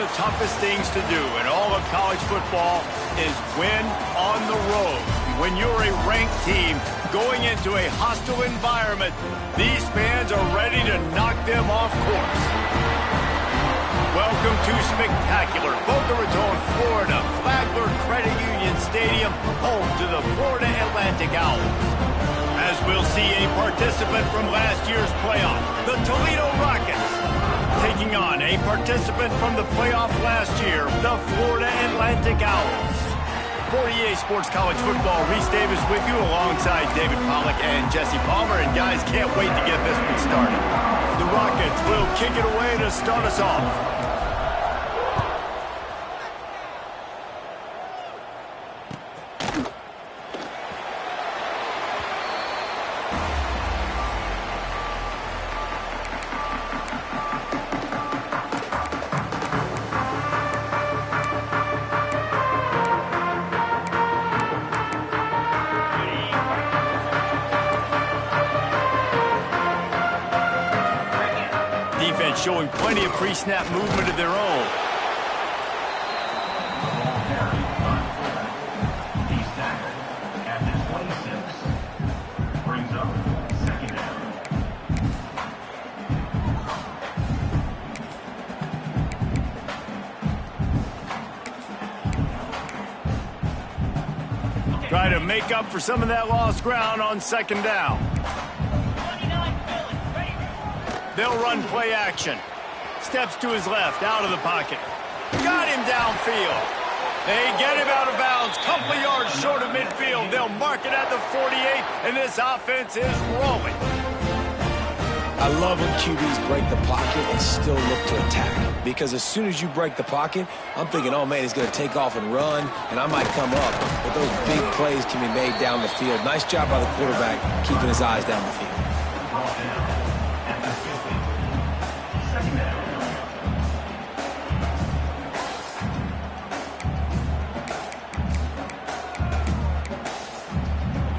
the toughest things to do in all of college football is win on the road. When you're a ranked team going into a hostile environment, these fans are ready to knock them off course. Welcome to spectacular Boca Raton, Florida, Flagler Credit Union Stadium, home to the Florida Atlantic Owls. As we'll see a participant from last year's playoff, the Toledo Rockets, taking on a participant from the playoff last year, the Florida Atlantic Owls. For EA Sports College Football, Reese Davis with you alongside David Pollack and Jesse Palmer. And guys, can't wait to get this one started. The Rockets will kick it away to start us off. Showing plenty of pre-snap movement of their own. Brings up second down. Try to make up for some of that lost ground on second down. They'll run play action. Steps to his left, out of the pocket. Got him downfield. They get him out of bounds. Couple of yards short of midfield. They'll mark it at the 48, and this offense is rolling. I love when QBs break the pocket and still look to attack. Because as soon as you break the pocket, I'm thinking, oh, man, he's going to take off and run, and I might come up. But those big plays can be made down the field. Nice job by the quarterback keeping his eyes down the field.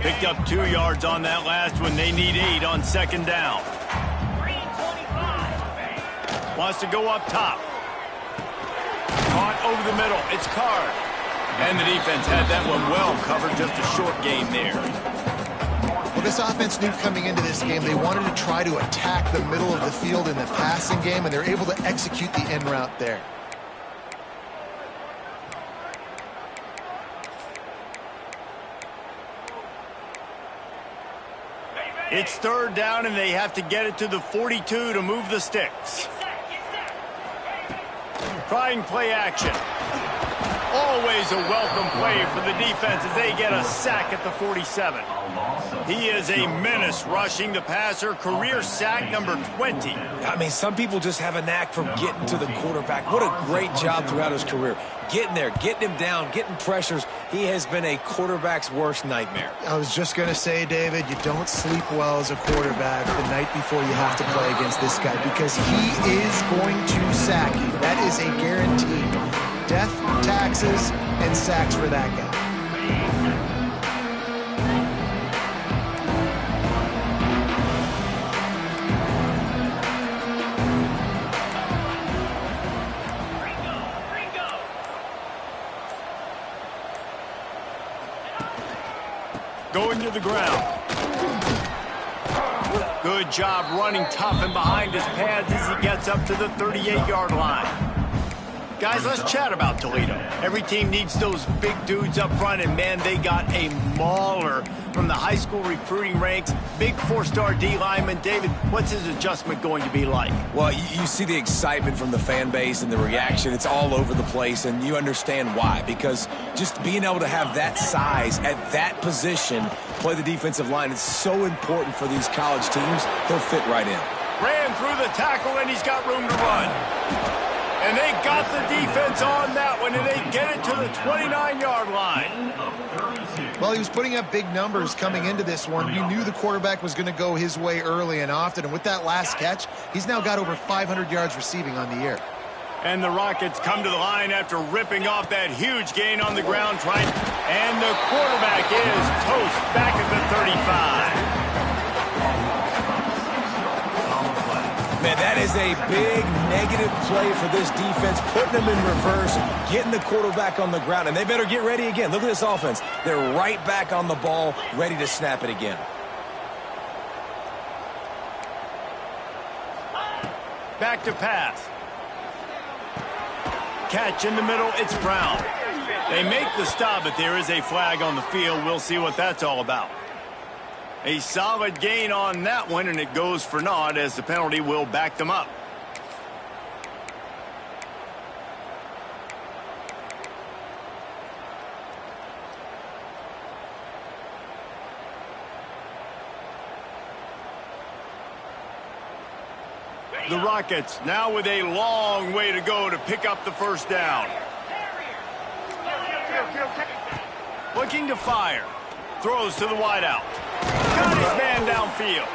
Picked up 2 yards on that last one. They need 8 on second down. Wants to go up top. Caught over the middle. It's Card. And the defense had that one well covered. Just a short gain there. Well, this offense knew coming into this game they wanted to try to attack the middle of the field in the passing game, and they're able to execute the end route there. It's third down, and they have to get it to the 42 to move the sticks. Trying play action. Always a welcome play for the defense as they get a sack at the 47. He is a menace rushing the passer. Career sack number 20. I mean, some people just have a knack for getting to the quarterback. What a great job throughout his career. Getting there, getting him down, getting pressures. He has been a quarterback's worst nightmare. I was just going to say, David, you don't sleep well as a quarterback the night before you have to play against this guy because he is going to sack you. That is a guarantee. Death, taxes, and sacks for that guy. Going to the ground. Good job running tough and behind his pads as he gets up to the 38-yard line. Guys, let's chat about Toledo. Every team needs those big dudes up front, and, man, they got a mauler from the high school recruiting ranks. Big 4-star D lineman. David, what's his adjustment going to be like? Well, you see the excitement from the fan base and the reaction. It's all over the place, and you understand why. Because just being able to have that size at that position, play the defensive line, it's so important for these college teams. He'll fit right in. Ran through the tackle, and he's got room to run. And they got the defense on that one, and they get it to the 29-yard line. Well, he was putting up big numbers coming into this one. You knew the quarterback was going to go his way early and often, and with that last catch, he's now got over 500 yards receiving on the year. And the Rockets come to the line after ripping off that huge gain on the ground. And the quarterback is toast back at the 35. Man, that is a big negative play for this defense, putting them in reverse, getting the quarterback on the ground, and they better get ready again. Look at this offense. They're right back on the ball, ready to snap it again. Back to pass. Catch in the middle, it's Brown. They make the stop, but there is a flag on the field. We'll see what that's all about. A solid gain on that one, and it goes for naught as the penalty will back them up. The Rockets now with a long way to go to pick up the first down. Looking to fire. Throws to the wideout. Got his man downfield.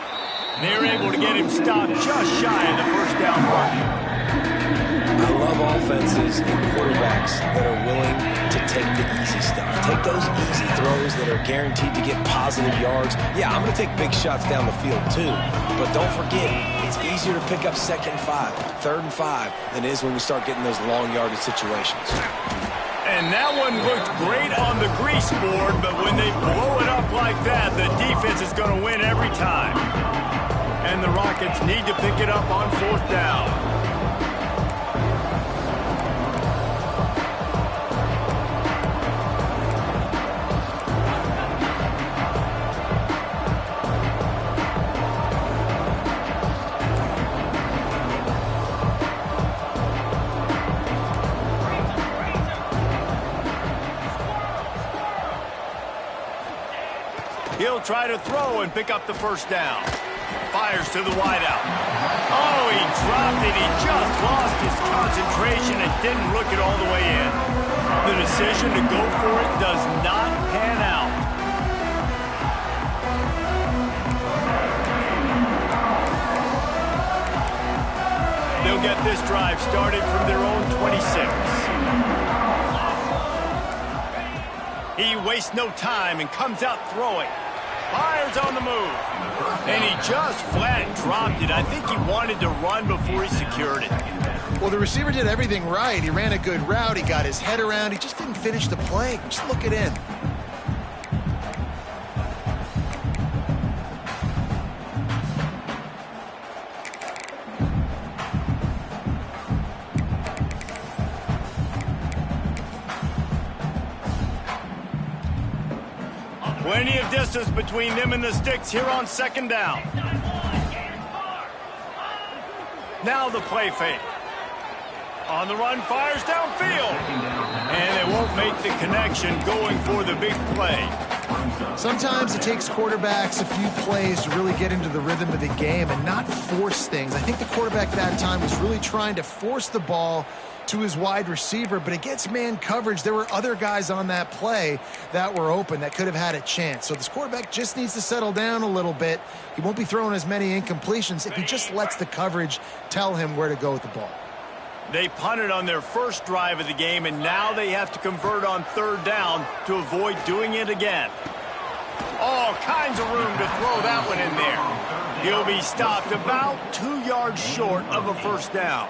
They're able to get him stopped just shy of the first down mark. I love offenses and quarterbacks that are willing to take the easy stuff. Take those easy throws that are guaranteed to get positive yards. Yeah, I'm going to take big shots down the field too. But don't forget, it's easier to pick up 2nd and 5, 3rd and 5 than it is when we start getting those long yardage situations. And that one looked great on the grease board, but when they blow it up like that, the defense is going to win every time. And the Rockets need to pick it up on 4th down. He'll try to throw and pick up the first down. Fires to the wideout. Oh, he dropped it. He just lost his concentration and didn't look it all the way in. The decision to go for it does not pan out. They'll get this drive started from their own 26. He wastes no time and comes out throwing. Fires on the move. And he just flat dropped it. I think he wanted to run before he secured it. Well, the receiver did everything right. He ran a good route. He got his head around. He just didn't finish the play. Just look it in. Plenty of distance between them and the sticks here on 2nd down. Now the play fake. On the run, fires downfield. And they won't make the connection going for the big play. Sometimes it takes quarterbacks a few plays to really get into the rhythm of the game and not force things. I think the quarterback that time was really trying to force the ball to his wide receiver, but against man coverage, there were other guys on that play that were open that could have had a chance. So this quarterback just needs to settle down a little bit. He won't be throwing as many incompletions if he just lets the coverage tell him where to go with the ball. They punted on their first drive of the game, and now they have to convert on 3rd down to avoid doing it again. All kinds of room to throw that one in there. He'll be stopped about 2 yards short of a first down.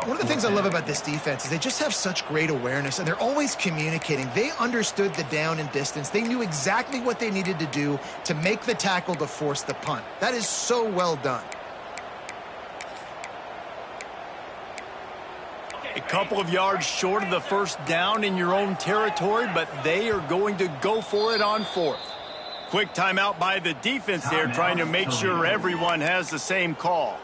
One of the things I love about this defense is they just have such great awareness, and they're always communicating. They understood the down and distance. They knew exactly what they needed to do to make the tackle to force the punt. That is so well done. A couple of yards short of the first down in your own territory, but they are going to go for it on 4th. Quick timeout by the defense there, trying to make sure everyone has the same call.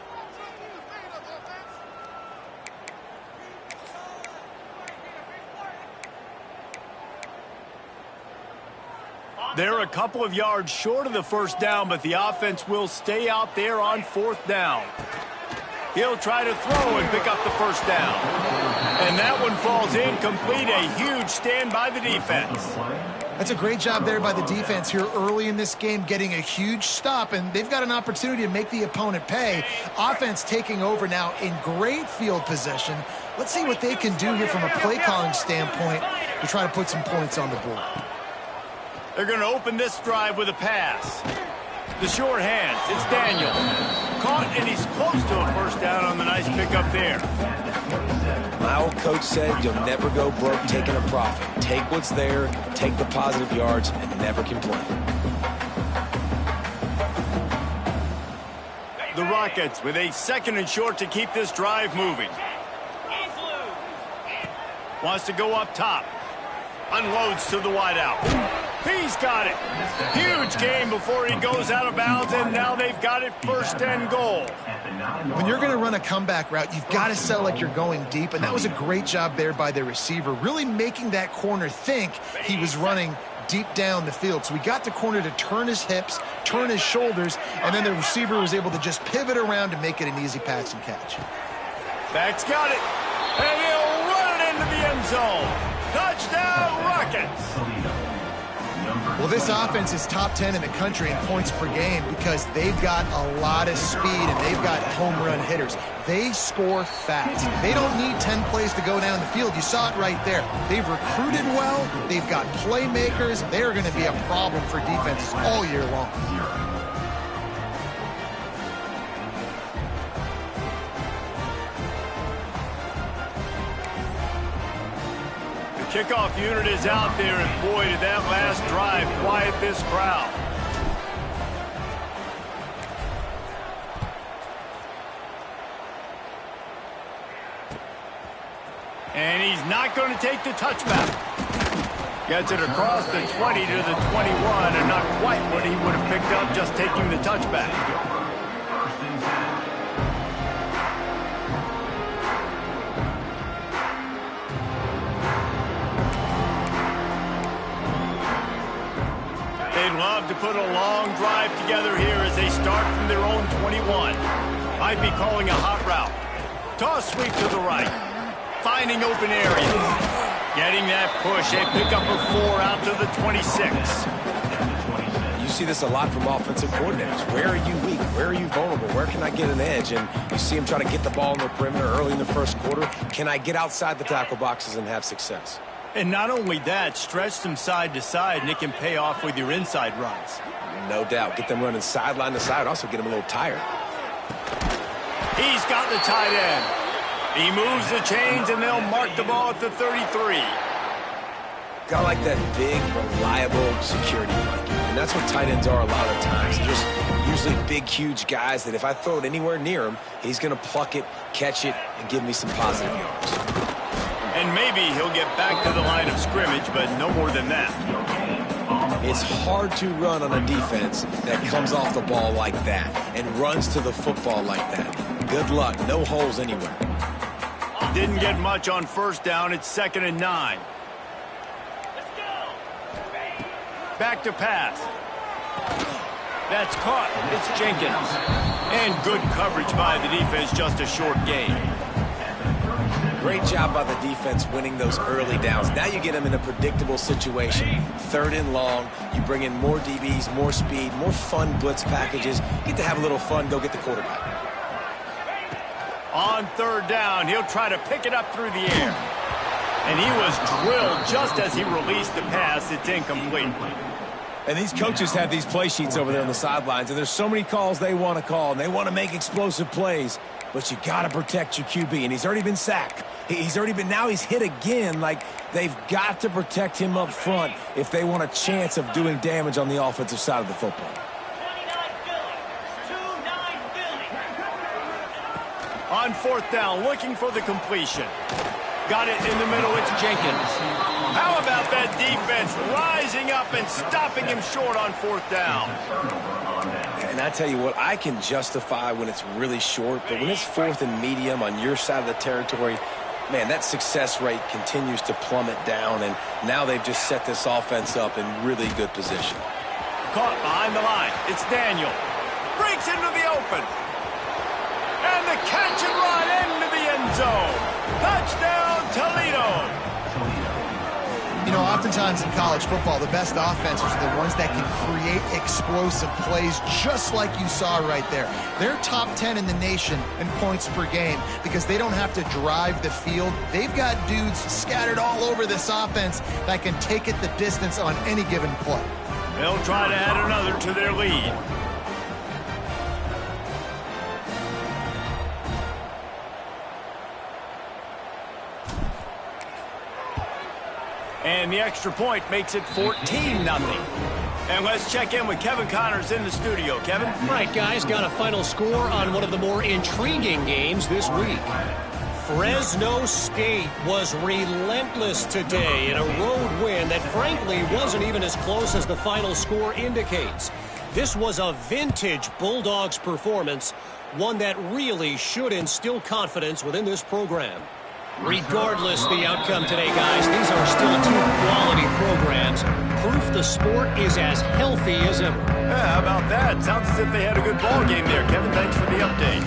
They're a couple of yards short of the first down, but the offense will stay out there on 4th down. He'll try to throw and pick up the first down. And that one falls incomplete. A huge stand by the defense. That's a great job there by the defense here early in this game, getting a huge stop, and they've got an opportunity to make the opponent pay. Offense taking over now in great field possession. Let's see what they can do here from a play calling standpoint to try to put some points on the board. They're going to open this drive with a pass. The short hands, it's Daniel. caught, and he's close to a first down on the nice pickup there. My old coach said you'll never go broke taking a profit. Take what's there, take the positive yards, and never complain. The Rockets with a 2nd and short to keep this drive moving. Wants to go up top. Unloads to the wideout. He's got it. Huge game before he goes out of bounds, and now they've got it 1st and goal. When you're going to run a comeback route, you've got to sell like you're going deep, and that was a great job there by the receiver, really making that corner think he was running deep down the field. So we got the corner to turn his hips, turn his shoulders, and then the receiver was able to just pivot around to make it an easy pass and catch. Back's got it, and he'll run it into the end zone. Touchdown, Rockets! Well, this offense is top 10 in the country in points per game because they've got a lot of speed and they've got home run hitters. They score fast. They don't need 10 plays to go down the field. You saw it right there. They've recruited well. They've got playmakers. They're going to be a problem for defenses all year long. Kickoff unit is out there, and boy, did that last drive quiet this crowd. And he's not going to take the touchback. Gets it across the 20 to the 21, and not quite what he would have picked up just taking the touchback. Love to put a long drive together here as they start from their own 21. Might be calling a hot route. Toss sweep to the right. Finding open areas. Getting that push. A pickup of 4 out to the 26. You see this a lot from offensive coordinators. Where are you weak? Where are you vulnerable? Where can I get an edge? And you see him trying to get the ball in the perimeter early in the first quarter. Can I get outside the tackle boxes and have success? And not only that, stretch them side to side, and it can pay off with your inside runs. No doubt. Get them running sideline to side. Also get them a little tired. He's got the tight end. He moves the chains, and they'll mark the ball at the 33. Got like that big, reliable security blanket. And that's what tight ends are a lot of times. They're just usually big, huge guys that if I throw it anywhere near him, he's going to pluck it, catch it, and give me some positive yards. And maybe he'll get back to the line of scrimmage, but no more than that. It's hard to run on a defense that comes off the ball like that and runs to the football like that. Good luck. No holes anywhere. Didn't get much on first down. It's 2nd and 9. Back to pass. That's caught. It's Jenkins. And good coverage by the defense, just a short gain. Great job by the defense winning those early downs. Now you get them in a predictable situation. 3rd and long. You bring in more DBs, more speed, more fun blitz packages. Get to have a little fun. Go get the quarterback. On 3rd down, he'll try to pick it up through the air. And he was drilled just as he released the pass. It's incomplete. And these coaches have these play sheets over there on the sidelines, and there's so many calls they want to call, and they want to make explosive plays. But you got to protect your QB, and he's already been sacked. Now he's hit again. Like, they've got to protect him up front if they want a chance of doing damage on the offensive side of the football. On 4th down, looking for the completion. Got it in the middle, it's Jenkins. How about that defense rising up and stopping him short on 4th down? And I tell you what, I can justify when it's really short, but when it's 4th and medium on your side of the territory, man, that success rate continues to plummet down, and now they've just set this offense up in really good position. Caught behind the line. It's Daniel. Breaks into the open. And the catch and run into the end zone. Touchdown, Toledo. You know, oftentimes in college football, the best offenses are the ones that can create explosive plays just like you saw right there. They're top 10 in the nation in points per game because they don't have to drive the field. They've got dudes scattered all over this offense that can take it the distance on any given play. They'll try to add another to their lead. And the extra point makes it 14-0. And let's check in with Kevin Connors in the studio. Kevin? All right, guys, got a final score on one of the more intriguing games this week. Fresno State was relentless today in a road win that frankly wasn't even as close as the final score indicates. This was a vintage Bulldogs performance, one that really should instill confidence within this program. Regardless the outcome today, guys, these are still two quality programs. Proof the sport is as healthy as ever. Yeah, how about that? Sounds as if they had a good ball game there. Kevin, thanks for the update.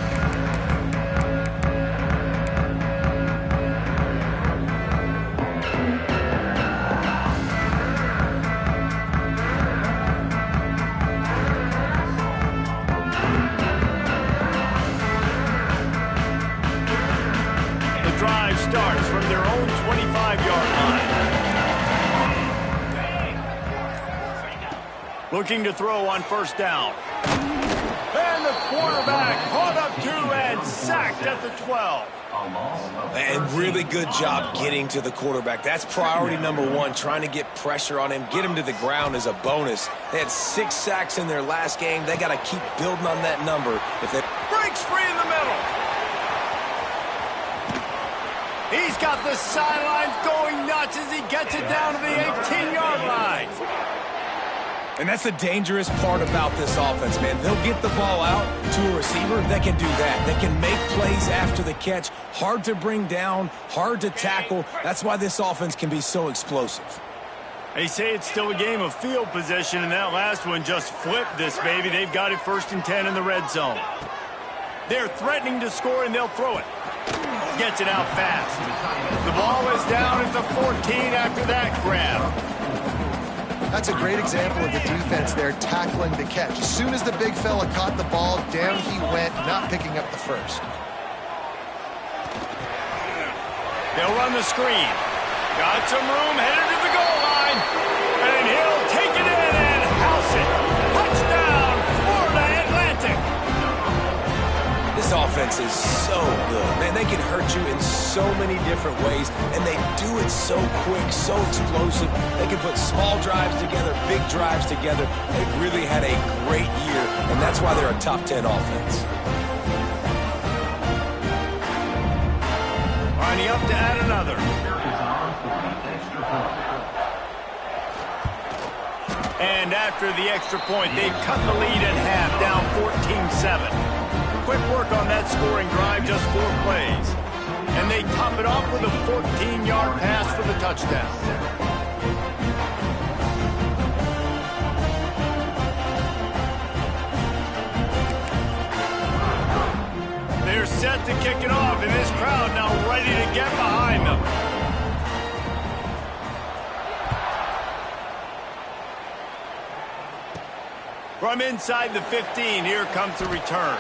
Starts from their own 25-yard line. Looking to throw on first down. And the quarterback caught up to and sacked at the 12. And really good job getting to the quarterback. That's priority number one, trying to get pressure on him. Get him to the ground as a bonus. They had 6 sacks in their last game. They got to keep building on that number. If they breaks free in the middle. He's got the sidelines going nuts as he gets it down to the 18-yard line. And that's the dangerous part about this offense, man. They'll get the ball out to a receiver that can do that. They can make plays after the catch. Hard to bring down, hard to tackle. That's why this offense can be so explosive. They say it's still a game of field position, and that last one just flipped this baby. They've got it 1st and 10 in the red zone. They're threatening to score, and they'll throw it. Gets it out fast. The ball is down at the 14 after that grab. That's a great example of the defense there tackling the catch. As soon as the big fella caught the ball, down he went, not picking up the first. They'll run the screen. Got some room, headed to the goal line. And he'll take it in and house it. Touchdown, Florida Atlantic. This offense is so good. Man, they can hurt you in so many different ways, and they do it so quick, so explosive. They can put small drives together, big drives together. They've really had a great year, and that's why they're a top 10 offense. Lining up to add another. And after the extra point, they've cut the lead in half, down 14-7. Quick work on that scoring drive, just 4 plays. And they top it off with a 14-yard pass for the touchdown. They're set to kick it off, and this crowd now ready to get behind them. From inside the 15, here comes the return.